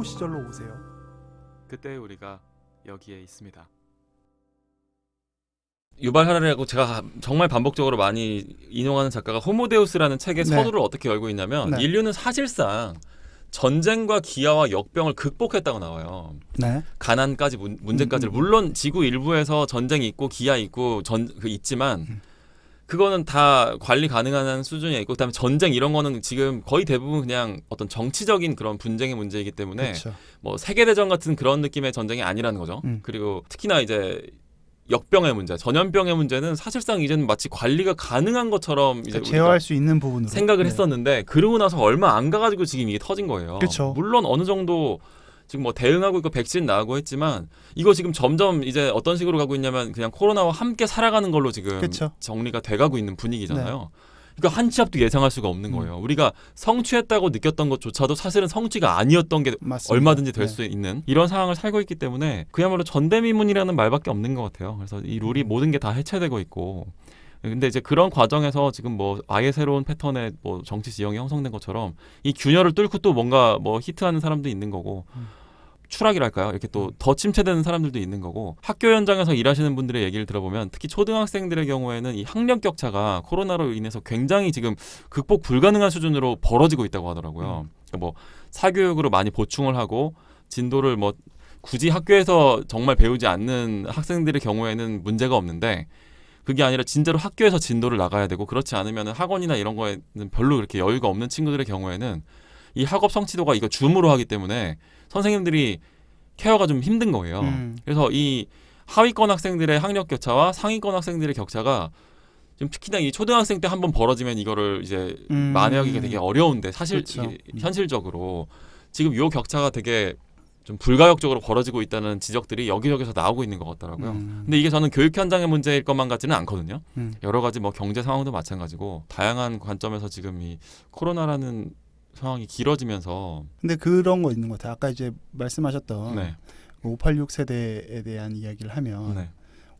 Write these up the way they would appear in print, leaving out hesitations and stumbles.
시절로 오세요. 그때 우리가 여기에 있습니다. 유발 하라리하고 제가 정말 반복적으로 많이 인용하는 작가가 호모데우스라는 책의 네. 서두를 어떻게 열고 있냐면 네. 인류는 사실상 전쟁과 기아와 역병을 극복했다고 나와요. 네. 가난까지 문제까지를 물론 지구 일부에서 전쟁이 있고 기아 있고 있지만 그거는 다 관리 가능한 수준이 있고 그다음에 전쟁 이런 거는 지금 거의 대부분 그냥 어떤 정치적인 그런 분쟁의 문제이기 때문에 그렇죠. 뭐 세계대전 같은 그런 느낌의 전쟁이 아니라는 거죠. 그리고 특히나 이제 역병의 문제, 전염병의 문제는 사실상 이제는 마치 관리가 가능한 것처럼 이제 그러니까 제어할 수 있는 부분으로 생각을 네. 했었는데 그러고 나서 얼마 안 가가지고 지금 이게 터진 거예요. 그쵸. 물론 어느 정도 지금 뭐 대응하고 있고 백신 나오고 했지만 이거 지금 점점 이제 어떤 식으로 가고 있냐면 그냥 코로나와 함께 살아가는 걸로 지금 그쵸. 정리가 돼가고 있는 분위기잖아요. 그러니까 한 치 앞도 예상할 수가 없는 거예요. 우리가 성취했다고 느꼈던 것조차도 사실은 성취가 아니었던 게 맞습니다. 얼마든지 될 네. 수 있는 이런 상황을 살고 있기 때문에 그야말로 전대미문이라는 말밖에 없는 것 같아요. 그래서 이 룰이 모든 게 다 해체되고 있고 근데 이제 그런 과정에서 지금 뭐 아예 새로운 패턴의 뭐 정치 지형이 형성된 것처럼 이 균열을 뚫고 또 뭔가 뭐 히트하는 사람도 있는 거고 추락이랄까요? 이렇게 또 더 침체되는 사람들도 있는 거고 학교 현장에서 일하시는 분들의 얘기를 들어보면 특히 초등학생들의 경우에는 이 학력 격차가 코로나로 인해서 굉장히 지금 극복 불가능한 수준으로 벌어지고 있다고 하더라고요. 그러니까 뭐 사교육으로 많이 보충을 하고 진도를 뭐 굳이 학교에서 정말 배우지 않는 학생들의 경우에는 문제가 없는데 그게 아니라 진짜로 학교에서 진도를 나가야 되고 그렇지 않으면 학원이나 이런 거에는 별로 그렇게 여유가 없는 친구들의 경우에는 이 학업 성취도가 이거 줌으로 하기 때문에 선생님들이 케어가 좀 힘든 거예요. 그래서 이 하위권 학생들의 학력 격차와 상위권 학생들의 격차가 지금 특히나 이 초등학생 때 한번 벌어지면 이거를 이제 만회하기가 되게 어려운데 사실 그렇죠. 이게 현실적으로 지금 요 격차가 되게 좀 불가역적으로 벌어지고 있다는 지적들이 여기저기서 나오고 있는 것 같더라고요. 근데 이게 저는 교육 현장의 문제일 것만 같지는 않거든요. 여러 가지 뭐 경제 상황도 마찬가지고 다양한 관점에서 지금 이 코로나라는 상황이 길어지면서 근데 그런 거 있는 것 같아요. 아까 이제 말씀하셨던 네. 586 세대에 대한 이야기를 하면 네.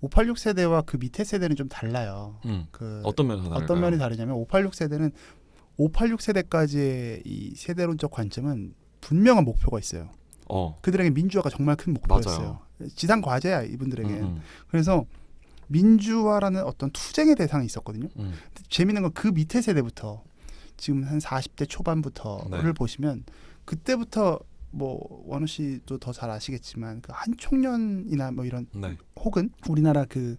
586 세대와 그 밑에 세대는 좀 달라요. 그 어떤 면에서 다를까요? 어떤 면이 다르냐면 586 세대는 586 세대까지의 이 세대론적 관점은 분명한 목표가 있어요. 그들에게 민주화가 정말 큰 목표였어요. 지상 과제야 이분들에게. 그래서 민주화라는 어떤 투쟁의 대상이 있었거든요. 재미있는 건 그 밑에 세대부터 지금 한 40대 초반부터를 네. 보시면 그때부터 뭐 원우 씨도 더 잘 아시겠지만 그 한총련이나 뭐 이런 네. 혹은 우리나라 그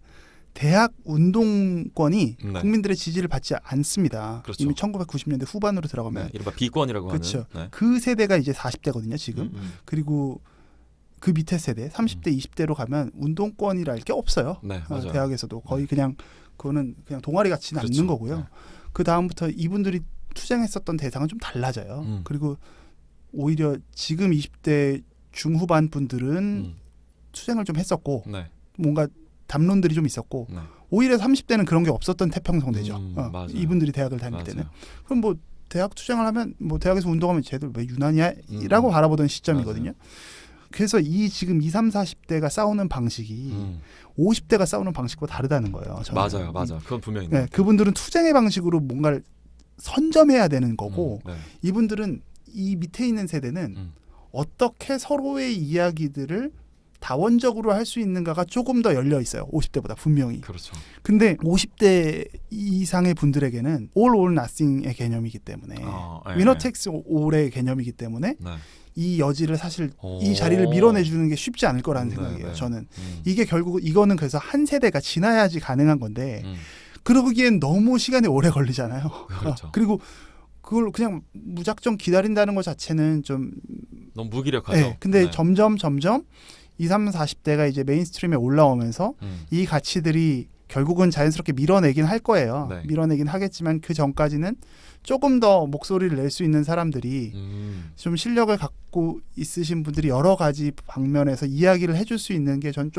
대학 운동권이 네. 국민들의 지지를 받지 않습니다. 그렇죠. 이미 1990년대 후반으로 들어가면 네. 이른바 비권이라고 그렇죠. 하는. 네. 그 세대가 이제 40대거든요 지금. 그리고 그 밑에 세대 30대 20대로 가면 운동권이랄 게 없어요. 네, 맞아요. 대학에서도 거의 그냥 그거는 그냥 동아리 같이 남는 그렇죠. 거고요. 네. 그 다음부터 이분들이 투쟁했었던 대상은 좀 달라져요. 그리고 오히려 지금 20대 중후반 분들은 투쟁을 좀 했었고 네. 뭔가 담론들이 좀 있었고 네. 오히려 30대는 그런 게 없었던 태평성대죠. 맞아요. 이분들이 대학을 다닐 맞아요. 때는. 그럼 뭐 대학 투쟁을 하면 뭐 대학에서 운동하면 쟤들 왜 유난이야? 라고 바라보던 시점이거든요. 맞아요. 그래서 이 지금 20, 30, 40대가 싸우는 방식이 50대가 싸우는 방식과 다르다는 거예요. 저는. 맞아요. 그건 분명히 있는 네, 것 같아요. 그분들은 투쟁의 방식으로 뭔가를 선점해야 되는 거고 네. 이분들은 이 밑에 있는 세대는 어떻게 서로의 이야기들을 다원적으로 할 수 있는가가 조금 더 열려 있어요. 50대보다 분명히. 그렇죠. 근데 50대 이상의 분들에게는 all or nothing의 개념이기 때문에 winner takes all의 개념이기 때문에 네. 이 여지를 사실 이 자리를 밀어내주는 게 쉽지 않을 거라는 생각이에요. 네. 저는 이게 결국 이거는 그래서 한 세대가 지나야지 가능한 건데 그러기엔 너무 시간이 오래 걸리잖아요. 그렇죠. 그리고 그걸 그냥 무작정 기다린다는 것 자체는 좀 너무 무기력하죠. 네, 근데 네. 점점 20, 40대가 이제 메인스트림에 올라오면서 이 가치들이 결국은 자연스럽게 밀어내긴 할 거예요. 네. 밀어내긴 하겠지만 그 전까지는 조금 더 목소리를 낼 수 있는 사람들이 좀 실력을 갖고 있으신 분들이 여러 가지 방면에서 이야기를 해줄 수 있는 게 전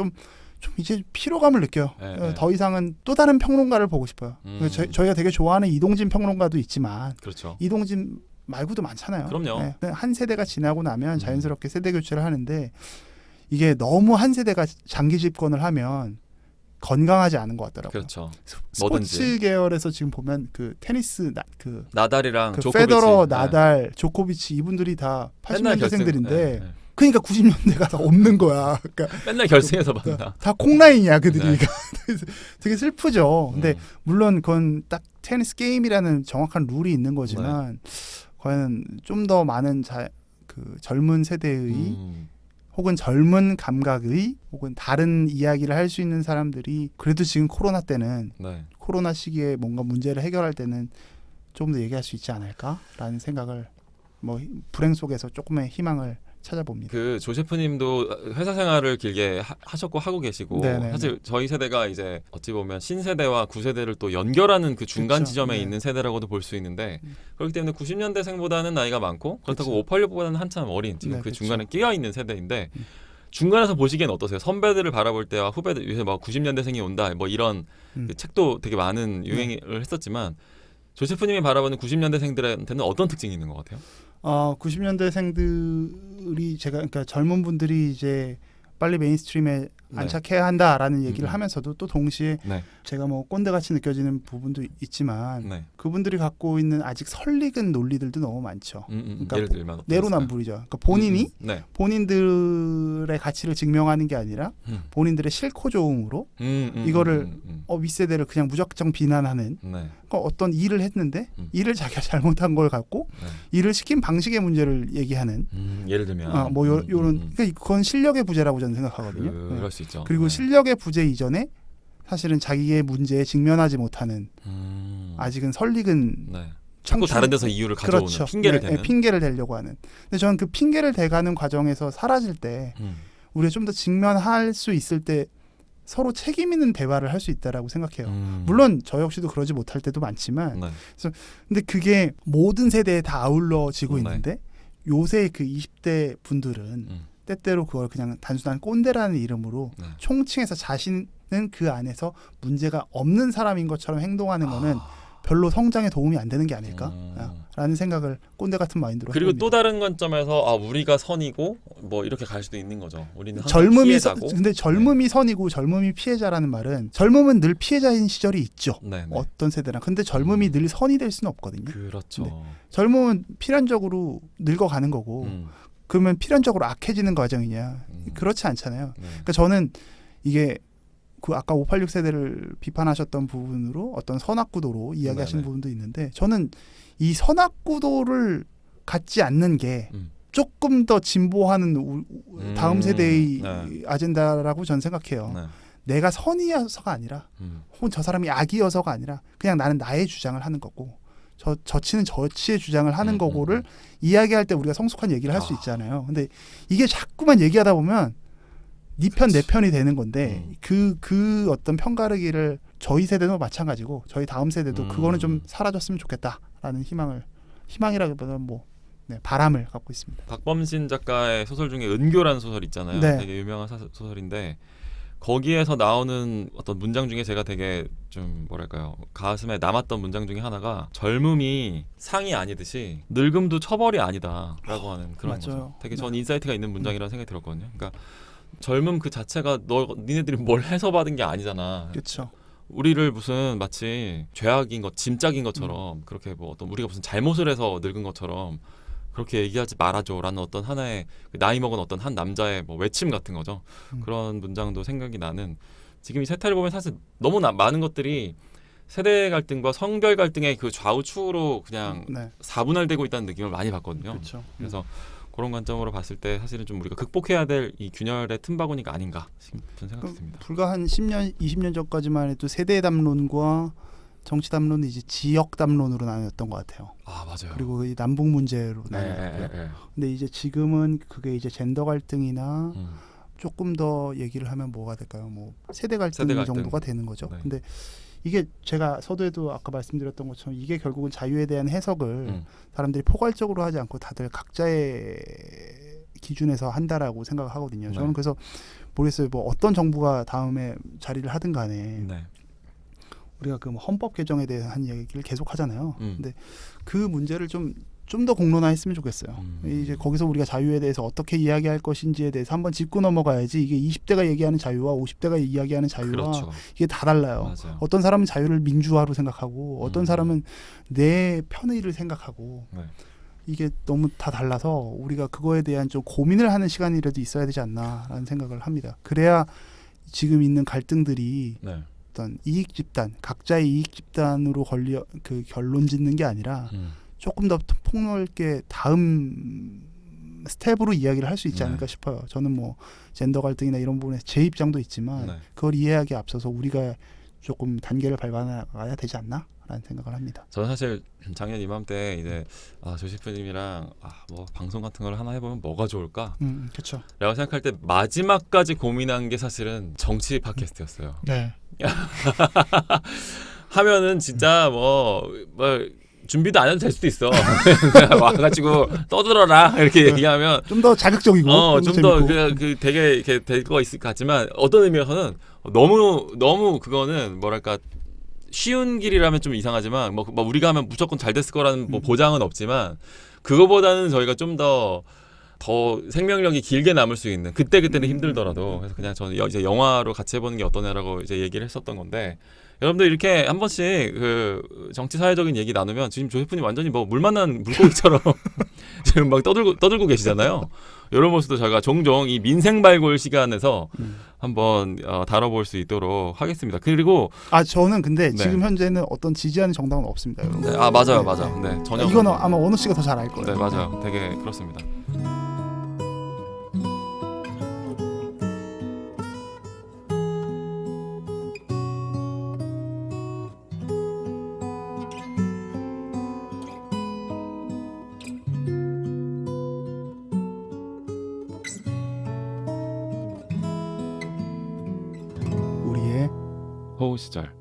좀 이제 피로감을 느껴요. 네. 더 이상은 또 다른 평론가를 보고 싶어요. 저희가 되게 좋아하는 이동진 평론가도 있지만 그렇죠. 이동진 말고도 많잖아요. 그럼요. 네. 한 세대가 지나고 나면 자연스럽게 세대 교체를 하는데 이게 너무 한 세대가 장기 집권을 하면 건강하지 않은 것 같더라고요. 그렇죠. 스포츠 뭐든지. 계열에서 지금 보면 그 테니스 나달이랑 그 조코비치. 페더러, 네. 나달, 조코비치 이분들이 다 맨날 80년대생들인데 결승. 네. 그러니까 90년대가 다 없는 거야. 그러니까 맨날 결승에서 만나. 다 콩라인이야 그들이. 네. 그래서 되게 슬프죠. 근데 물론 그건 딱 테니스 게임이라는 정확한 룰이 있는 거지만 과연 좀 더 많은 그 젊은 세대의 혹은 젊은 감각의 혹은 다른 이야기를 할 수 있는 사람들이 그래도 지금 코로나 때는 네. 코로나 시기에 뭔가 문제를 해결할 때는 조금 더 얘기할 수 있지 않을까라는 생각을 뭐 불행 속에서 조금의 희망을 찾아봅니다. 그 조셰프님도 회사 생활을 길게 하셨고 하고 계시고 네네네. 사실 저희 세대가 이제 어찌 보면 신세대와 구세대를 또 연결하는 그 중간 그쵸. 지점에 네. 있는 세대라고도 볼 수 있는데 그렇기 때문에 90년대생보다는 나이가 많고 그렇다고 그쵸. 586보다는 한참 어린 지금 네, 그 그쵸. 중간에 끼어 있는 세대인데 중간에서 보시기엔 어떠세요? 선배들을 바라볼 때와 후배들 요새 막 90년대생이 온다 뭐 이런 그 책도 되게 많은 유행을 했었지만 조셰프님이 바라보는 90년대생들한테는 어떤 특징이 있는 것 같아요? 90년대생들이 제가 그러니까 젊은 분들이 이제 빨리 메인스트림에 안착해야 한다라는 얘기를 하면서도 또 동시에 네. 제가 뭐 꼰대같이 느껴지는 부분도 있지만 네. 그분들이 갖고 있는 아직 설익은 논리들도 너무 많죠. 그러니까 예를 들면 내로남불이죠. 그러니까 본인이 네. 본인들의 가치를 증명하는 게 아니라 본인들의 싫고 좋음으로 이거를 윗세대를 그냥 무작정 비난하는 네. 그러니까 어떤 일을 했는데 일을 자기가 잘못한 걸 갖고 네. 일을 시킨 방식의 문제를 얘기하는 예를 들면 뭐 요런 그러니까 그건 실력의 부재라고 저는 생각하거든요. 그럴 수 있죠. 그리고 네. 실력의 부재 이전에 사실은 자기의 문제에 직면하지 못하는 아직은 설익은 네. 자꾸 청춘- 다른 데서 이유를 가져오는 그렇죠. 핑계를 네, 대는. 핑계를 대려고 하는. 근데 저는 그 핑계를 대가는 과정에서 사라질 때 우리가 좀 더 직면할 수 있을 때 서로 책임 있는 대화를 할 수 있다라고 생각해요. 물론 저 역시도 그러지 못할 때도 많지만 네. 근데 그게 모든 세대에 다 아울러지고 네. 있는데 요새 그 20대 분들은 때때로 그걸 그냥 단순한 꼰대라는 이름으로 네. 총칭해서 자신은 그 안에서 문제가 없는 사람인 것처럼 행동하는 거는 별로 성장에 도움이 안 되는 게 아닐까라는 생각을 꼰대 같은 마인드로 그리고 해봅니다. 또 다른 관점에서 우리가 선이고 뭐 이렇게 갈 수도 있는 거죠. 우리는 항상 젊음이 피해자고. 근데 젊음이 선이고 젊음이 피해자라는 말은 젊음은 늘 피해자인 시절이 있죠. 네, 네. 어떤 세대랑. 근데 젊음이 늘 선이 될 수는 없거든요. 그렇죠. 네. 젊음은 필연적으로 늙어가는 거고 그러면 필연적으로 악해지는 과정이냐? 그렇지 않잖아요. 네. 그러니까 저는 이게 그 아까 586 세대를 비판하셨던 부분으로 어떤 선악구도로 이야기하시는 네네. 부분도 있는데 저는 이 선악구도를 갖지 않는 게 조금 더 진보하는 다음 세대의 네. 아젠다라고 저는 생각해요. 네. 내가 선이어서가 아니라 혹은 저 사람이 악이어서가 아니라 그냥 나는 나의 주장을 하는 거고 저치는 저치의 주장을 하는 거고를 이야기할 때 우리가 성숙한 얘기를 할 수 있잖아요. 근데 이게 자꾸만 얘기하다 보면 네 편 내 편이 되는 건데 그 어떤 편가르기를 저희 세대도 마찬가지고 저희 다음 세대도 그거는 좀 사라졌으면 좋겠다라는 희망이라기보다는 바람을 갖고 있습니다. 박범신 작가의 소설 중에 은교라는 소설 있잖아요. 네. 되게 유명한 소설인데 거기에서 나오는 어떤 문장 중에 제가 되게 좀 뭐랄까요 가슴에 남았던 문장 중에 하나가 젊음이 상이 아니듯이 늙음도 처벌이 아니다라고 하는 그런 맞아요. 거죠. 되게 전 인사이트가 있는 문장이라는 생각이 들었거든요. 그러니까 젊음 그 자체가 니네들이 뭘 해서 받은 게 아니잖아. 그렇죠. 우리를 무슨 마치 죄악인 것, 짐짝인 것처럼 그렇게 뭐 어떤 우리가 무슨 잘못을 해서 늙은 것처럼 그렇게 얘기하지 말아줘라는 어떤 하나의 나이 먹은 어떤 한 남자의 뭐 외침 같은 거죠. 그런 문장도 생각이 나는 지금 이 세태를 보면 사실 너무 많은 것들이 세대 갈등과 성별 갈등의 그 좌우측으로 그냥 네. 사분할되고 있다는 느낌을 많이 받거든요. 그렇죠. 그래서 그런 관점으로 봤을 때 사실은 좀 우리가 극복해야 될 이 균열의 틈바구니가 아닌가 싶은 생각이 듭니다. 불과 한 10년, 20년 전까지만 해도 세대 담론과 정치 담론은 이제 지역 담론으로 나뉘었던 것 같아요. 아 맞아요. 그리고 이 남북 문제로 나뉘었고요. 네. 근데 이제 지금은 그게 이제 젠더 갈등이나 조금 더 얘기를 하면 뭐가 될까요? 뭐 세대 갈등 정도가 되는 거죠. 네. 근데 이게 제가 서두에도 아까 말씀드렸던 것처럼 이게 결국은 자유에 대한 해석을 사람들이 포괄적으로 하지 않고 다들 각자의 기준에서 한다라고 생각을 하거든요. 네. 저는 그래서 모르겠어요. 뭐 어떤 정부가 다음에 자리를 하든 간에 네. 우리가 그 헌법 개정에 대한 얘기를 계속 하잖아요. 근데 그 문제를 좀 좀 더 공론화했으면 좋겠어요. 이제 거기서 우리가 자유에 대해서 어떻게 이야기할 것인지에 대해서 한번 짚고 넘어가야지. 이게 20대가 얘기하는 자유와 50대가 이야기하는 자유와 그렇죠. 이게 다 달라요. 맞아요. 어떤 사람은 자유를 민주화로 생각하고 어떤 사람은 내 편의를 생각하고 네. 이게 너무 다 달라서 우리가 그거에 대한 좀 고민을 하는 시간이라도 있어야 되지 않나라는 생각을 합니다. 그래야 지금 있는 갈등들이 네. 어떤 이익 집단, 각자의 이익 집단으로 그 결론 짓는 게 아니라 조금 더 폭넓게 다음 스텝으로 이야기를 할 수 있지 않을까 싶어요. 저는 뭐 젠더 갈등이나 이런 부분에 제 입장도 있지만 그걸 이해하기에 앞서서 우리가 조금 단계를 밟아나가야 되지 않나라는 생각을 합니다. 저는 사실 작년 이맘때 이제 조시프님이랑 뭐 방송 같은 걸 하나 해보면 뭐가 좋을까? 그렇죠. 라고 생각할 때 마지막까지 고민한 게 사실은 정치 팟캐스트였어요. 네. 하면은 진짜 뭐 준비도 안 해도 될 수도 있어. 와가지고 떠들어라 이렇게 얘기하면 좀 더 자극적이고 좀 더 그 되게 이렇게 될 거 있을 것 같지만 어떤 의미에서는 너무 그거는 뭐랄까 쉬운 길이라면 좀 이상하지만 뭐 우리가 하면 무조건 잘 됐을 거라는 뭐 보장은 없지만 그거보다는 저희가 좀 더 생명력이 길게 남을 수 있는 그때는 힘들더라도 그래서 그냥 저는 이제 영화로 같이 해보는 게 어떠냐라고 이제 얘기를 했었던 건데 여러분들 이렇게 한 번씩 그 정치 사회적인 얘기 나누면 지금 조세프님 완전히 뭐 물 만난 물고기처럼 지금 막 떠들고 계시잖아요. 이런 모습도 저희가 종종 이 민생 발굴 시간에서 한번 다뤄볼 수 있도록 하겠습니다. 그리고 저는 근데 지금 현재는 어떤 지지하는 정당은 없습니다, 여러분. 네, 맞아요. 네, 전혀 이거는 아마 원우 씨가 더 잘 알 거예요. 네, 맞아요. 되게 그렇습니다. 우리의 호우 시절.